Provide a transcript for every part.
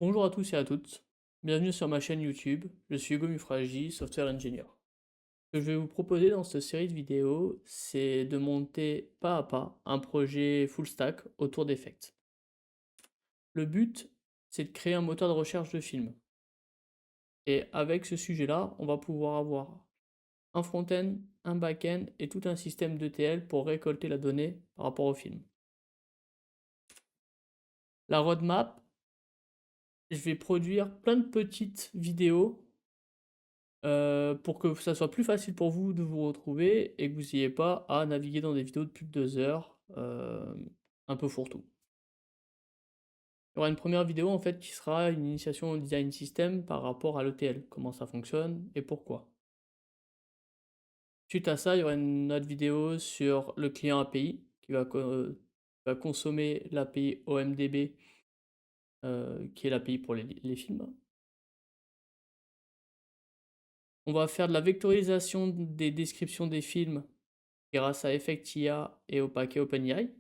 Bonjour à tous et à toutes, bienvenue sur ma chaîne YouTube, je suis Hugo Mufragi, Software Engineer. Ce que je vais vous proposer dans cette série de vidéos, c'est de monter pas à pas un projet full stack autour d'Effect. Le but, c'est de créer un moteur de recherche de films. Et avec ce sujet-là, on va pouvoir avoir un front-end, un back-end et tout un système d'ETL pour récolter la donnée par rapport au film. La roadmap, je vais produire plein de petites vidéos pour que ça soit plus facile pour vous de vous retrouver et que vous ayez pas à naviguer dans des vidéos de plus de 2 heures, un peu fourre-tout. Il y aura une première vidéo en fait qui sera une initiation au design system par rapport à l'ETL, comment ça fonctionne et pourquoi. Suite à ça, il y aura une autre vidéo sur le client API qui va consommer l'API OMDB, qui est l'API pour les films. On va faire de la vectorisation des descriptions des films grâce à Effect.IA et au paquet OpenAI.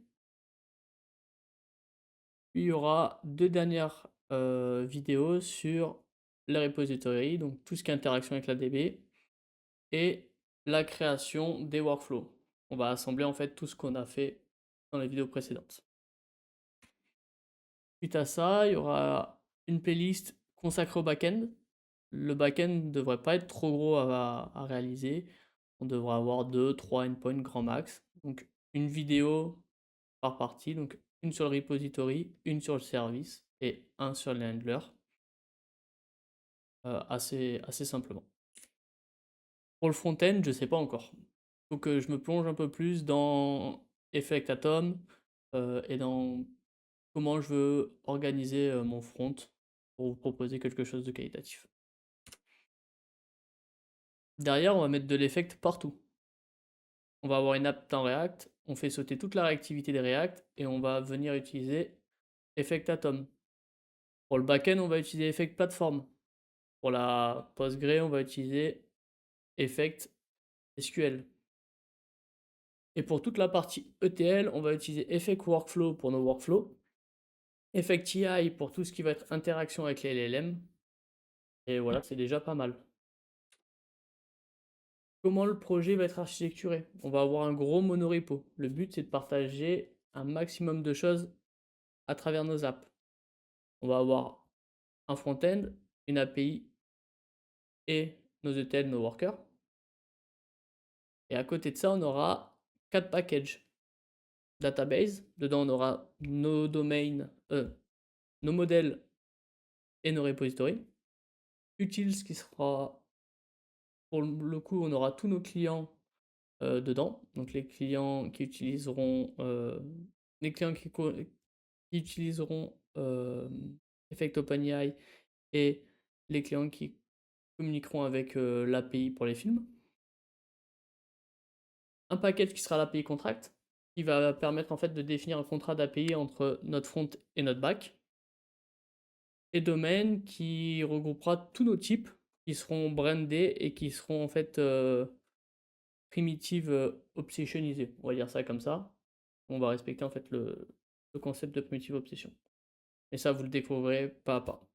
Puis il y aura 2 dernières, vidéos sur les repositories, donc tout ce qui est interaction avec la DB et la création des workflows. On va assembler en fait tout ce qu'on a fait dans les vidéos précédentes. Suite à ça, il y aura une playlist consacrée au back-end. Le back-end ne devrait pas être trop gros à réaliser. On devrait avoir 2-3 endpoints grand max. Donc une vidéo par partie, donc une sur le repository, une sur le service et un sur les handlers, assez simplement. Pour le front-end, je sais pas encore. Faut que je me plonge un peu plus dans Effect Atom, et dans comment je veux organiser, mon front pour vous proposer quelque chose de qualitatif. Derrière, on va mettre de l'effect partout. On va avoir une app dans React, on fait sauter toute la réactivité des React et on va venir utiliser Effect Atom. Pour le backend, on va utiliser Effect Platform. Pour la Postgre, on va utiliser Effect SQL. Et pour toute la partie ETL, on va utiliser Effect Workflow pour nos workflows, Effect EI pour tout ce qui va être interaction avec les LLM. Et voilà, c'est déjà pas mal. Comment le projet va être architecturé? On va avoir un gros monorepo. Le but, c'est de partager un maximum de choses à travers nos apps. On va avoir un front-end, une API et nos ETL, nos workers. Et à côté de ça, on aura 4 packages. Database, dedans on aura nos domaines, nos modèles et nos repositories. Utils qui sera, pour le coup, on aura tous nos clients dedans. Donc les clients qui utiliseront, qui utiliseront Effect OpenAI et les clients qui communiqueront avec l'API pour les films. Un package qui sera l'API contract, qui va permettre en fait de définir un contrat d'API entre notre front et notre back. Et domaine qui regroupera tous nos types qui seront brandés et qui seront en fait primitive obsessionisés, on va dire ça comme ça. On va respecter en fait le concept de primitive obsession. Et ça, vous le découvrirez pas à pas.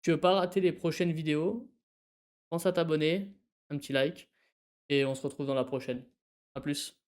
Tu veux pas rater les prochaines vidéos? Pense à t'abonner, un petit like, et on se retrouve dans la prochaine. A plus.